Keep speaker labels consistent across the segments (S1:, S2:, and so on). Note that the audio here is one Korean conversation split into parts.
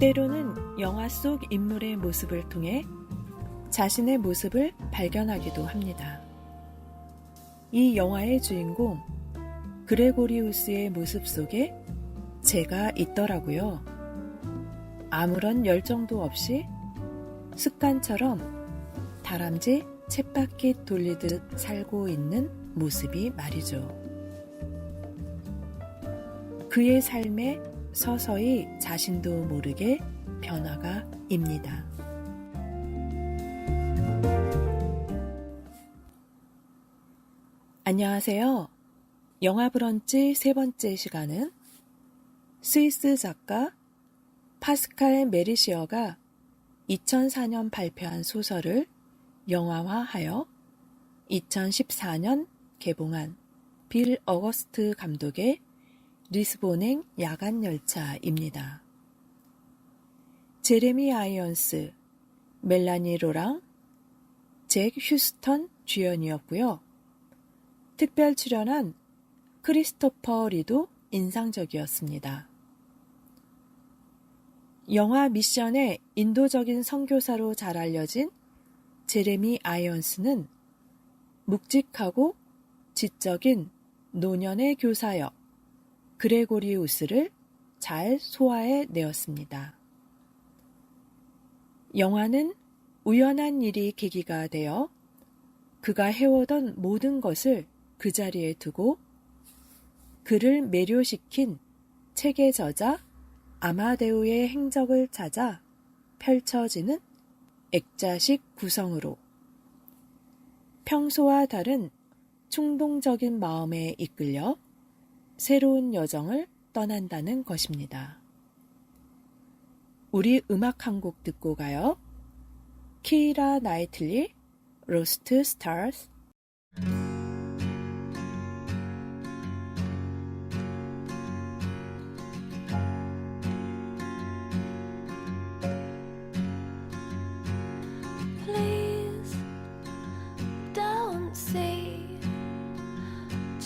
S1: 때로는 영화 속 인물의 모습을 통해 자신의 모습을 발견하기도 합니다. 이 영화의 주인공 그레고리우스의 모습 속에 제가 있더라고요. 아무런 열정도 없이 습관처럼 다람쥐 쳇바퀴 돌리듯 살고 있는 모습이 말이죠. 그의 삶에 서서히 자신도 모르게 변화가 입니다. 안녕하세요. 영화 브런치 세 번째 시간은 스위스 작가 파스칼 메리시어가 2004년 발표한 소설을 영화화하여 2014년 개봉한 빌 어거스트 감독의 리스본행 야간열차입니다. 제레미 아이언스, 멜라니 로랑, 잭 휴스턴 주연이었고요. 특별 출연한 크리스토퍼 리도 인상적이었습니다. 영화 미션의 인도적인 선교사로 잘 알려진 제레미 아이언스는 묵직하고 지적인 노년의 교사역 그레고리우스를 잘 소화해 내었습니다. 영화는 우연한 일이 계기가 되어 그가 해오던 모든 것을 그 자리에 두고 그를 매료시킨 책의 저자 아마데우의 행적을 찾아 펼쳐지는 액자식 구성으로 평소와 다른 충동적인 마음에 이끌려 새로운 여정을 떠난다는 것입니다. 우리 음악 한 곡 듣고 가요. 키이라 나이틀리, 로스트 스타즈.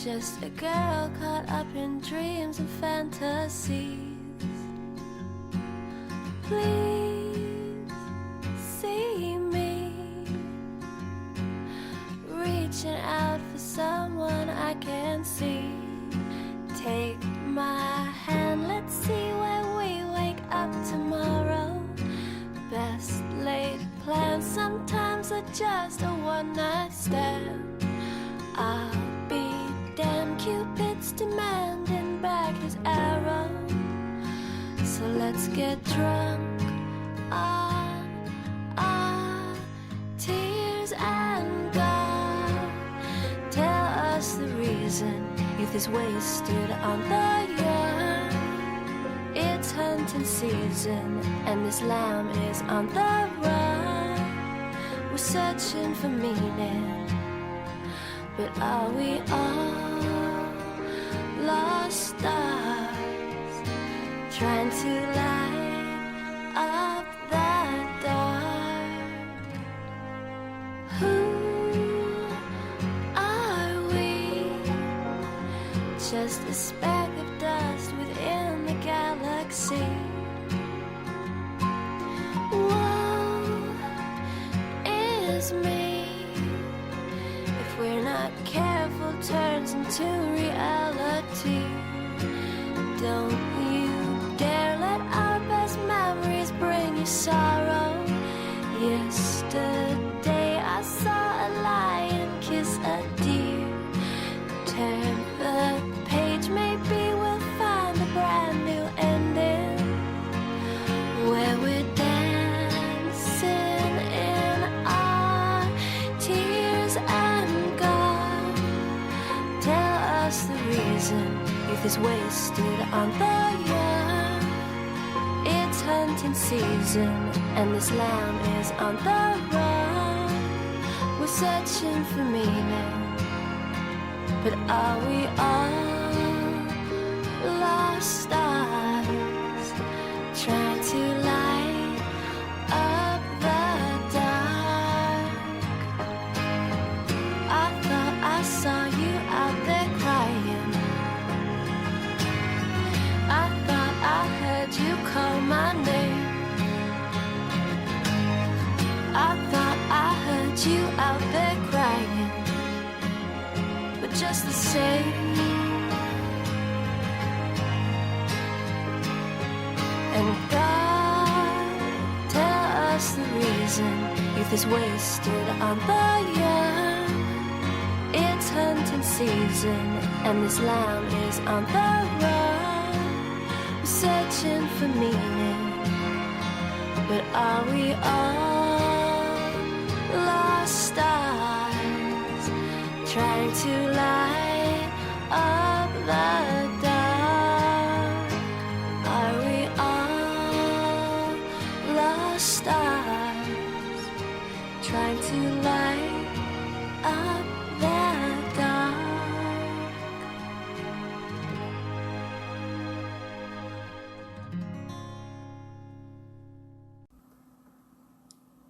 S2: Just a girl caught up in dreams and fantasies. Please see me reaching out for someone I can see. Take my hand, let's see where we wake up tomorrow. Best laid plans sometimes are just a one-night stand. I'll be damn, Cupid's demanding back his arrow. So let's get drunk on our tears and go. Tell us the reason youth is wasted on the young. It's hunting season and this lamb is on the run. We're searching for meaning, but are we all lost stars trying to light up the dark? Who are we? Just a speck of dust within the galaxy. Woe is me. We're not careful, turns into reality. Don't you dare let our best memories bring you sorrow. Yesterday I saw a lion kiss a deer. Turn the page, maybe we'll find a brand new ending where we're dancing in our tears and gone. Tell us the reason youth is wasted on the young. It's hunting season and this lamb is on the run. We're searching for meaning, but are we all lost stars trying to light up the dark? I thought I saw you out there crying. I thought I heard you call my name. just the same. And God, tell us the reason youth is wasted on the young. It's hunting season, and this lamb is on the run. We're searching for meaning, but are we all lost stars, trying to light up the dark? Are we all lost stars, trying to light up the dark?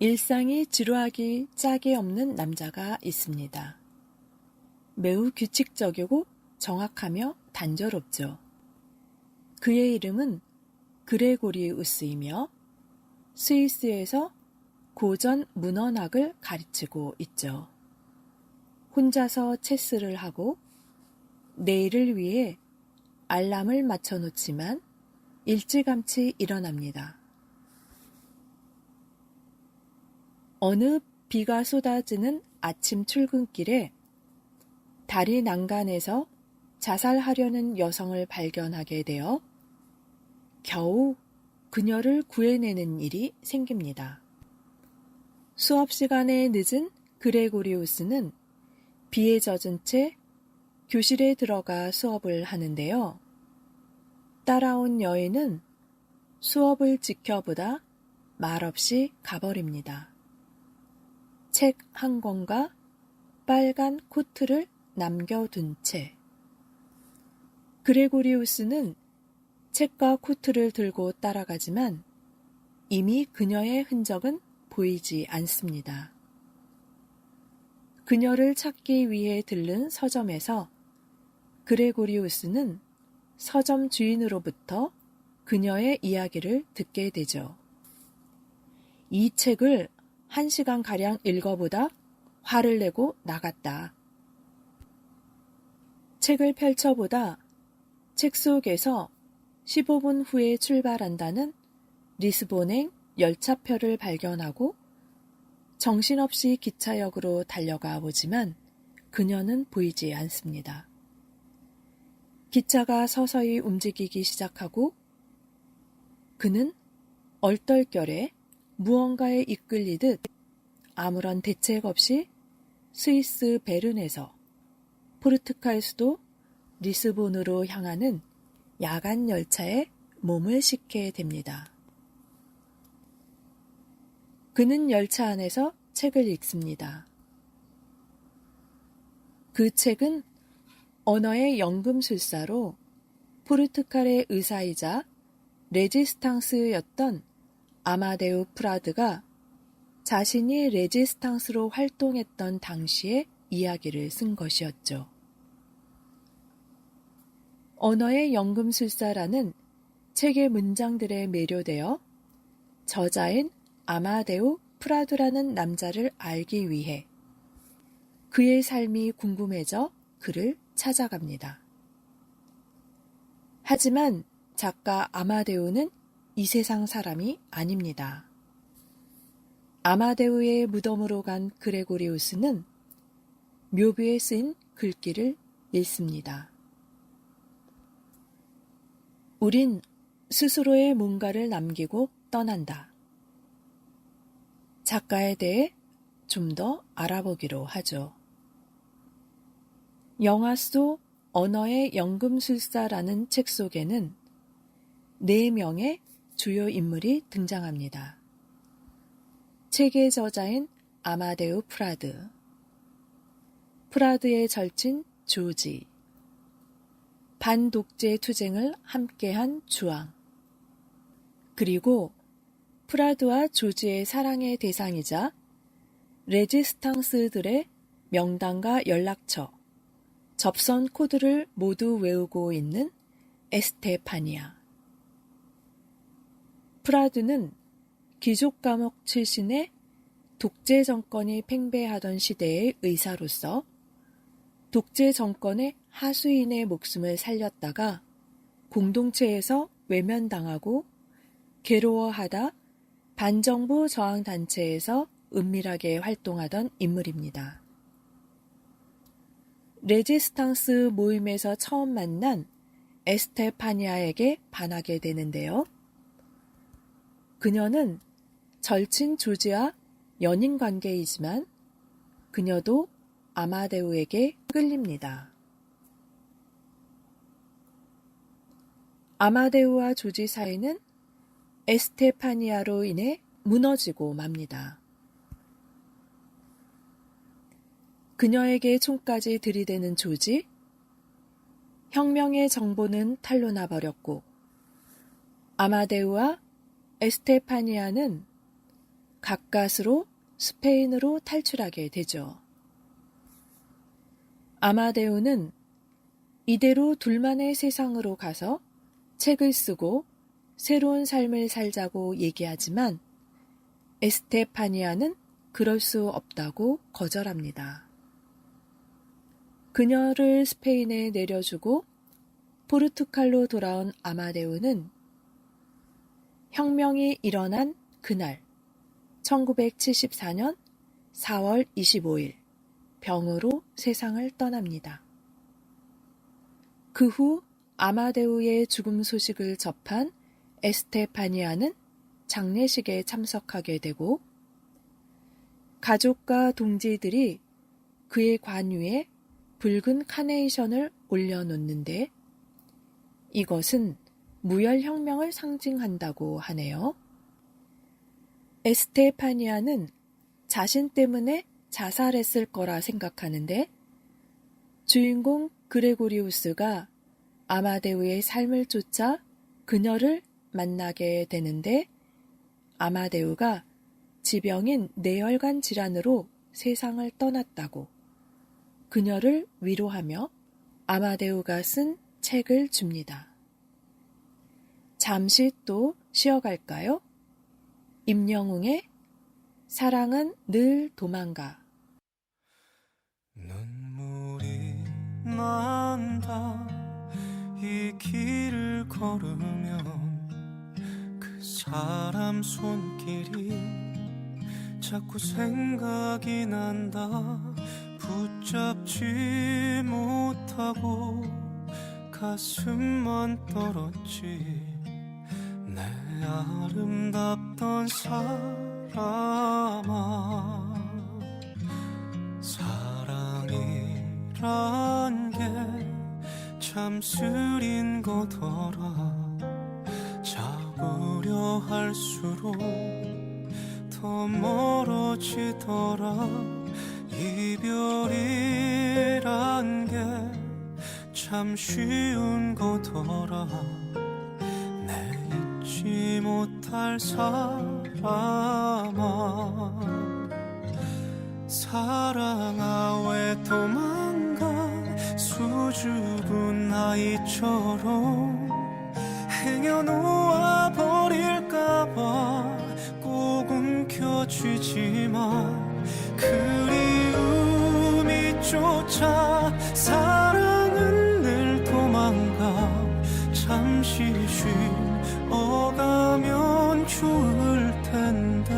S1: 일상이 지루하기 짝이 없는 남자가 있습니다. 매우 규칙적이고 정확하며 단조롭죠. 그의 이름은 그레고리우스이며 스위스에서 고전 문헌학을 가르치고 있죠. 혼자서 체스를 하고 내일을 위해 알람을 맞춰놓지만 일찌감치 일어납니다. 어느 비가 쏟아지는 아침 출근길에 다리 난간에서 자살하려는 여성을 발견하게 되어 겨우 그녀를 구해내는 일이 생깁니다. 수업 시간에 늦은 그레고리우스는 비에 젖은 채 교실에 들어가 수업을 하는데요. 따라온 여인은 수업을 지켜보다 말없이 가버립니다. 책 한 권과 빨간 코트를 남겨둔 채. 그레고리우스는 책과 코트를 들고 따라가지만 이미 그녀의 흔적은 보이지 않습니다. 그녀를 찾기 위해 들른 서점에서 그레고리우스는 서점 주인으로부터 그녀의 이야기를 듣게 되죠. 이 책을 1시간가량 읽어보다 화를 내고 나갔다. 책을 펼쳐보다 책 속에서 15분 후에 출발한다는 리스본행 열차표를 발견하고 정신없이 기차역으로 달려가 보지만 그녀는 보이지 않습니다. 기차가 서서히 움직이기 시작하고 그는 얼떨결에 무언가에 이끌리듯 아무런 대책 없이 스위스 베른에서 포르투갈 수도 리스본으로 향하는 야간 열차에 몸을 싣게 됩니다. 그는 열차 안에서 책을 읽습니다. 그 책은 언어의 연금술사로 포르투갈의 의사이자 레지스탕스였던 아마데우 프라드가 자신이 레지스탕스로 활동했던 당시의 이야기를 쓴 것이었죠. 언어의 연금술사라는 책의 문장들에 매료되어 저자인 아마데우 프라드라는 남자를 알기 위해 그의 삶이 궁금해져 그를 찾아갑니다. 하지만 작가 아마데우는 이 세상 사람이 아닙니다. 아마데우의 무덤으로 간 그레고리우스는 묘비에 쓰인 글귀를 읽습니다. 우린 스스로의 뭔가를 남기고 떠난다. 작가에 대해 좀 더 알아보기로 하죠. 영화 속 언어의 연금술사라는 책 속에는 4명의 주요 인물이 등장합니다. 책의 저자인 아마데우 프라드, 프라드의 절친 조지, 반독재 투쟁을 함께한 주앙, 그리고 프라드와 조지의 사랑의 대상이자 레지스탕스들의 명단과 연락처, 접선 코드를 모두 외우고 있는 에스테파니아. 프라드는 귀족 감옥 출신의 독재 정권이 팽배하던 시대의 의사로서 독재 정권의 하수인의 목숨을 살렸다가 공동체에서 외면당하고 괴로워하다 반정부 저항단체에서 은밀하게 활동하던 인물입니다. 레지스탕스 모임에서 처음 만난 에스테파니아에게 반하게 되는데요. 그녀는 절친 조지와 연인 관계이지만 그녀도 아마데우에게 끌립니다. 아마데우와 조지 사이는 에스테파니아로 인해 무너지고 맙니다. 그녀에게 총까지 들이대는 조지, 혁명의 정보는 탄로나 버렸고 아마데우와 에스테파니아는 가까스로 스페인으로 탈출하게 되죠. 아마데우는 이대로 둘만의 세상으로 가서 책을 쓰고 새로운 삶을 살자고 얘기하지만 에스테파니아는 그럴 수 없다고 거절합니다. 그녀를 스페인에 내려주고 포르투갈로 돌아온 아마데우는 혁명이 일어난 그날 1974년 4월 25일 병으로 세상을 떠납니다. 그 후 아마데우의 죽음 소식을 접한 에스테파니아는 장례식에 참석하게 되고 가족과 동지들이 그의 관 위에 붉은 카네이션을 올려놓는데 이것은 무열혁명을 상징한다고 하네요. 에스테파니아는 자신 때문에 자살했을 거라 생각하는데 주인공 그레고리우스가 아마데우의 삶을 쫓아 그녀를 만나게 되는데 아마데우가 지병인 뇌혈관 질환으로 세상을 떠났다고 그녀를 위로하며 아마데우가 쓴 책을 줍니다. 잠시 또 쉬어갈까요? 임영웅의 사랑은 늘 도망가.
S3: 눈물이 난다 이 길을 걸으면 그 사람 손길이 자꾸 생각이 난다 붙잡지 못하고 가슴만 떨었지 내 아름답던 사람아 사랑이란 게 참 쓰린 거더라 잡으려 할수록 더 멀어지더라 이별이란 게 참 쉬운 거더라 내 잊지 못할 사람아 사랑아 왜 도망가 수줍은 아이처럼 행여놓아 버릴까봐 꼭 움켜쥐지만 그리움이 쫓아 사랑은 늘 도망가 잠시 쉬어가면 좋을 텐데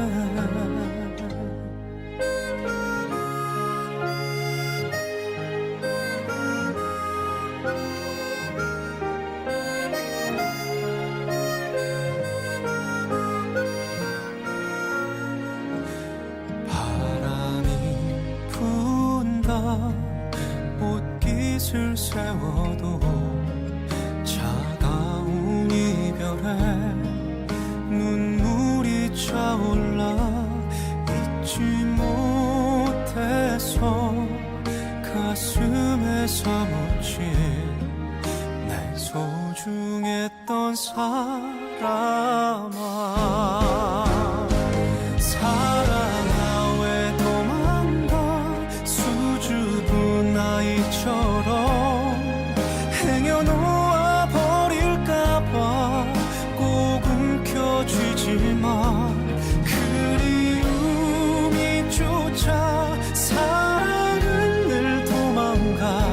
S3: 옷깃을 세워도 차가운 이별에 눈물이 차올라 잊지 못해서 가슴에 사무친 내 소중했던 사람아 나이처럼 행여놓아 버릴까봐 꼭 움켜쥐지만 그리움이 쫓아 사랑은 늘 도망가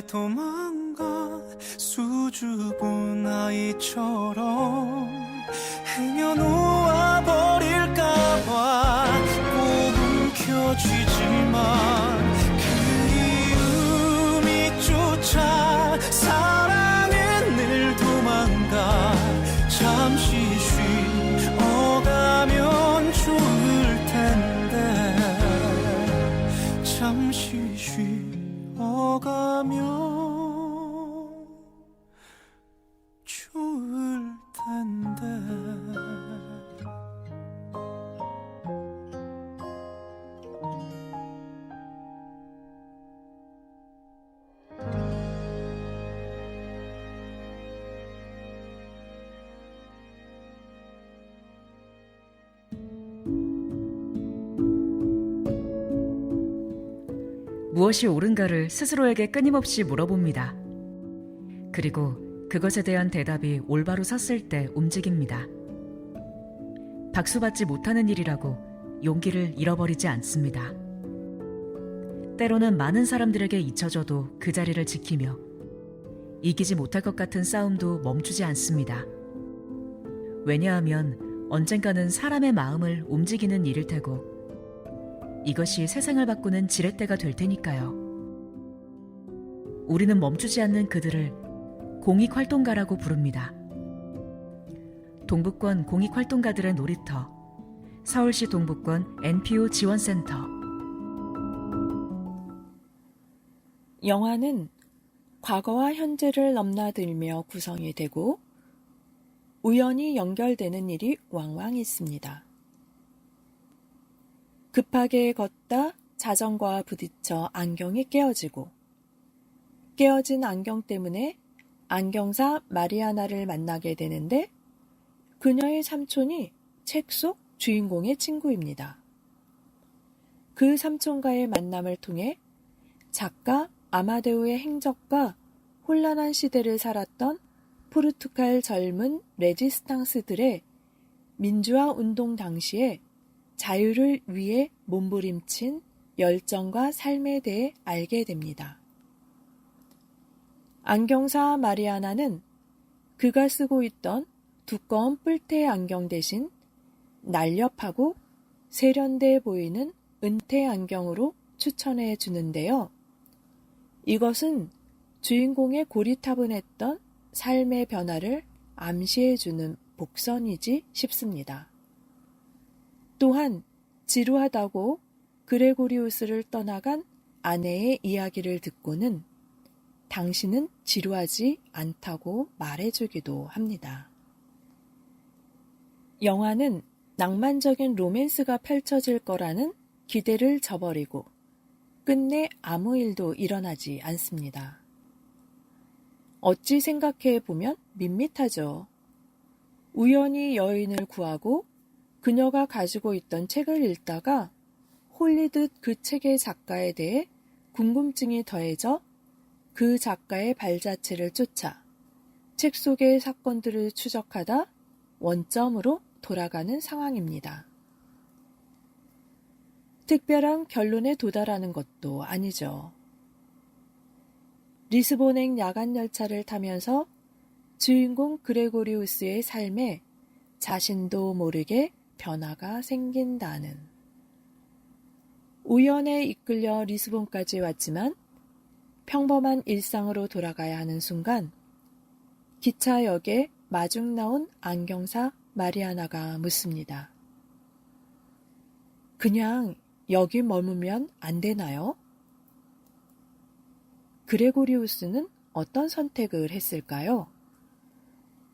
S3: 도망가 수줍은 아이처럼 행여놓아 버릴까봐 꼭 움켜쥐지만 그리움이 쫓아 사랑은 늘 도망가 잠시 쉬어가면 좋을 텐데 잠시 쉬어가면 좋을 텐데
S4: 무엇이 옳은가를 스스로에게 끊임없이 물어봅니다. 그리고 그것에 대한 대답이 올바로 섰을 때 움직입니다. 박수받지 못하는 일이라고 용기를 잃어버리지 않습니다. 때로는 많은 사람들에게 잊혀져도 그 자리를 지키며 이기지 못할 것 같은 싸움도 멈추지 않습니다. 왜냐하면 언젠가는 사람의 마음을 움직이는 일일 테고 이것이 세상을 바꾸는 지렛대가 될 테니까요. 우리는 멈추지 않는 그들을 공익활동가라고 부릅니다. 동북권 공익활동가들의 놀이터, 서울시 동북권 NPO 지원센터.
S1: 영화는 과거와 현재를 넘나들며 구성이 되고 우연히 연결되는 일이 왕왕 있습니다. 급하게 걷다 자전거와 부딪혀 안경이 깨어지고 깨어진 안경 때문에 안경사 마리아나를 만나게 되는데 그녀의 삼촌이 책 속 주인공의 친구입니다. 그 삼촌과의 만남을 통해 작가 아마데우의 행적과 혼란한 시대를 살았던 포르투갈 젊은 레지스탕스들의 민주화 운동 당시에 자유를 위해 몸부림친 열정과 삶에 대해 알게 됩니다. 안경사 마리아나는 그가 쓰고 있던 두꺼운 뿔테 안경 대신 날렵하고 세련돼 보이는 은퇴 안경으로 추천해 주는데요. 이것은 주인공의 고리타분했던 삶의 변화를 암시해 주는 복선이지 싶습니다. 또한 지루하다고 그레고리우스를 떠나간 아내의 이야기를 듣고는 당신은 지루하지 않다고 말해주기도 합니다. 영화는 낭만적인 로맨스가 펼쳐질 거라는 기대를 저버리고 끝내 아무 일도 일어나지 않습니다. 어찌 생각해 보면 밋밋하죠. 우연히 여인을 구하고 그녀가 가지고 있던 책을 읽다가 홀리듯 그 책의 작가에 대해 궁금증이 더해져 그 작가의 발자취를 쫓아 책 속의 사건들을 추적하다 원점으로 돌아가는 상황입니다. 특별한 결론에 도달하는 것도 아니죠. 리스본행 야간 열차를 타면서 주인공 그레고리우스의 삶에 자신도 모르게 변화가 생긴다는. 우연에 이끌려 리스본까지 왔지만 평범한 일상으로 돌아가야 하는 순간 기차역에 마중 나온 안경사 마리아나가 묻습니다. 그냥 여기 머무면 안 되나요? 그레고리우스는 어떤 선택을 했을까요?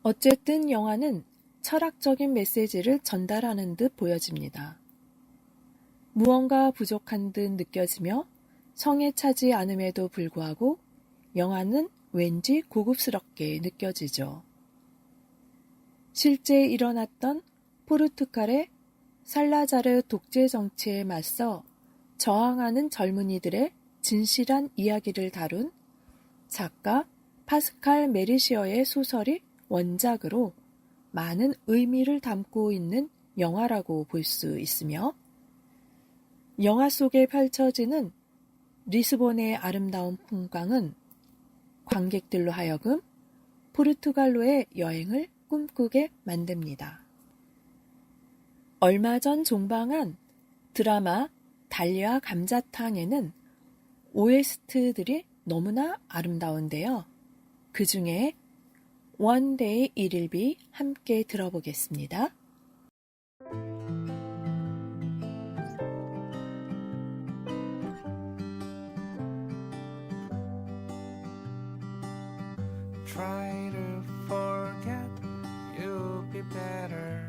S1: 어쨌든 영화는 철학적인 메시지를 전달하는 듯 보여집니다. 무언가 부족한 듯 느껴지며 성에 차지 않음에도 불구하고 영화는 왠지 고급스럽게 느껴지죠. 실제 일어났던 포르투갈의 살라자르 독재 정치에 맞서 저항하는 젊은이들의 진실한 이야기를 다룬 작가 파스칼 메르시어의 소설이 원작으로 많은 의미를 담고 있는 영화라고 볼 수 있으며 영화 속에 펼쳐지는 리스본의 아름다운 풍광은 관객들로 하여금 포르투갈로의 여행을 꿈꾸게 만듭니다. 얼마 전 종방한 드라마 달리와 감자탕에는 OST들이 너무나 아름다운데요. 그 중에 One Day It'll Be 함께 들어보겠습니다.
S3: Try to forget, you'll be better.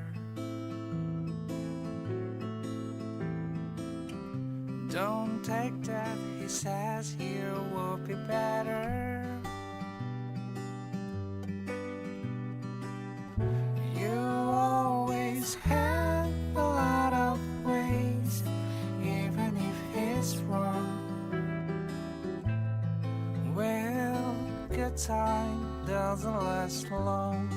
S3: Don't take that, he says you will be better. You always have a lot of ways, even if he's wrong. Well, good time doesn't last long.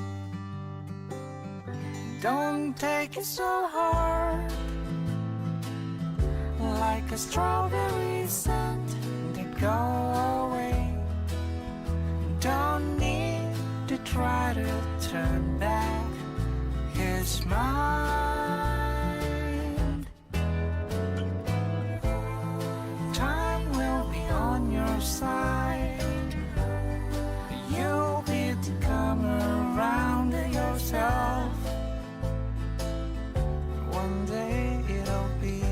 S3: Don't take it so hard, like a strawberry scent that go away. Don't need to try to turn back his mind. Time will be on your side. You'll be to come around yourself. One day it'll be.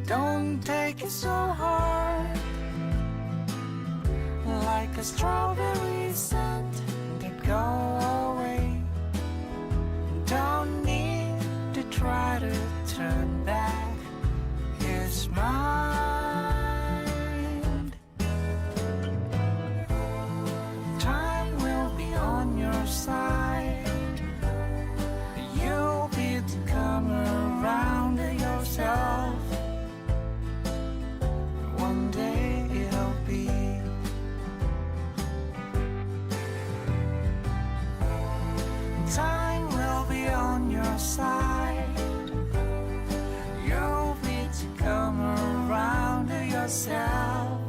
S3: Don't take it so hard, like a strawberry scent that go away. Don't need to try to turn back his mind. Time will be on your side. You'll be to come around yourself. One day it'll be. Time will be on your side. You'll be to come around yourself.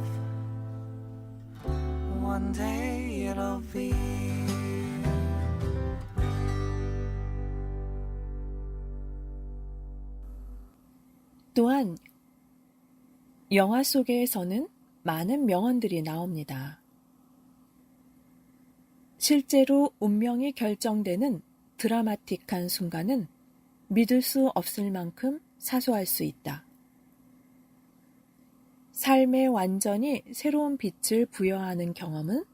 S3: One day it'll be.
S1: 또한 영화 속에서는 많은 명언들이 나옵니다. 실제로 운명이 결정되는 드라마틱한 순간은 믿을 수 없을 만큼 사소할 수 있다. 삶에 완전히 새로운 빛을 부여하는 경험은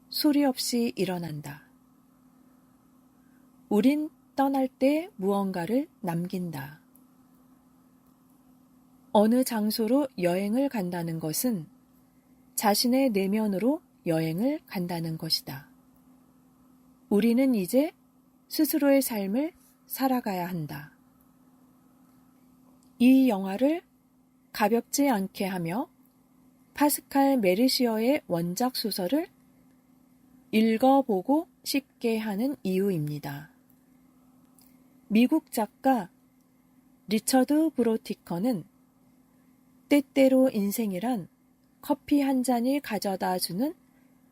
S1: 소리 없이 일어난다. 우린 떠날 때 무언가를 남긴다. 어느 장소로 여행을 간다는 것은 자신의 내면으로 여행을 간다는 것이다. 우리는 이제 스스로의 삶을 살아가야 한다. 이 영화를 가볍지 않게 하며 파스칼 메르시어의 원작 소설을 읽어보고 싶게 하는 이유입니다. 미국 작가 리처드 브로티커는 때때로 인생이란 커피 한 잔이 가져다 주는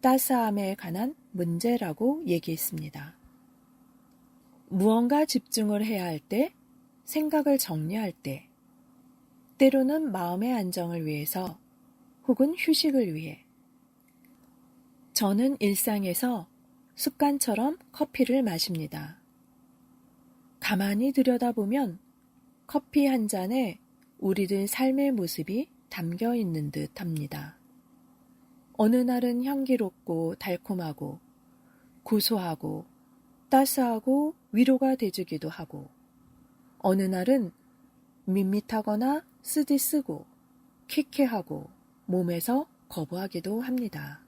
S1: 따스함에 관한 문제라고 얘기했습니다. 무언가 집중을 해야 할 때, 생각을 정리할 때, 때로는 마음의 안정을 위해서 혹은 휴식을 위해 저는 일상에서 습관처럼 커피를 마십니다. 가만히 들여다보면 커피 한 잔에 우리들 삶의 모습이 담겨 있는 듯 합니다. 어느 날은 향기롭고 달콤하고 고소하고 따스하고 위로가 돼주기도 하고 어느 날은 밋밋하거나 쓰디쓰고 퀴퀴하고 몸에서 거부하기도 합니다.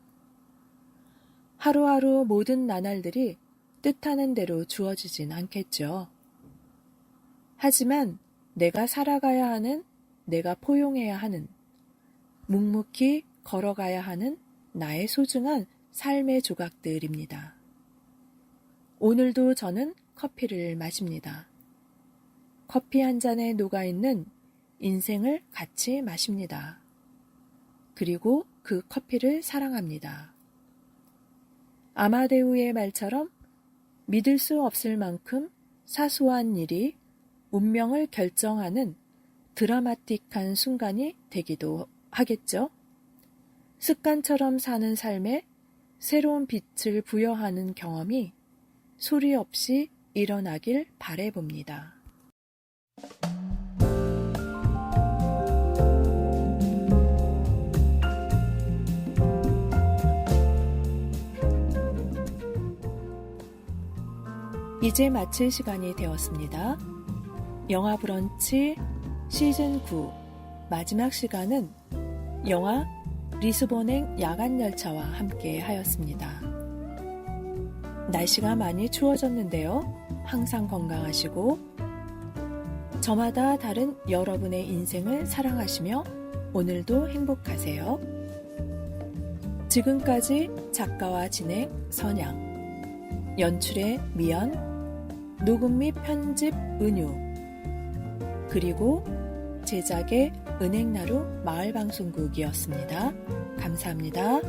S1: 하루하루 모든 나날들이 뜻하는 대로 주어지진 않겠죠. 하지만 내가 살아가야 하는 내가 포용해야 하는, 묵묵히 걸어가야 하는 나의 소중한 삶의 조각들입니다. 오늘도 저는 커피를 마십니다. 커피 한 잔에 녹아있는 인생을 같이 마십니다. 그리고 그 커피를 사랑합니다. 아마데우의 말처럼 믿을 수 없을 만큼 사소한 일이 운명을 결정하는 드라마틱한 순간이 되기도 하겠죠. 습관처럼 사는 삶에 새로운 빛을 부여하는 경험이 소리 없이 일어나길 바라봅니다. 이제 마칠 시간이 되었습니다. 영화 브런치 시즌 9 마지막 시간은 영화 리스본행 야간열차와 함께 하였습니다. 날씨가 많이 추워졌는데요. 항상 건강하시고 저마다 다른 여러분의 인생을 사랑하시며 오늘도 행복하세요. 지금까지 작가와 진행 선양, 연출의 미연, 녹음 및 편집 은유, 그리고 제작의 은행나루 마을방송국이었습니다. 감사합니다.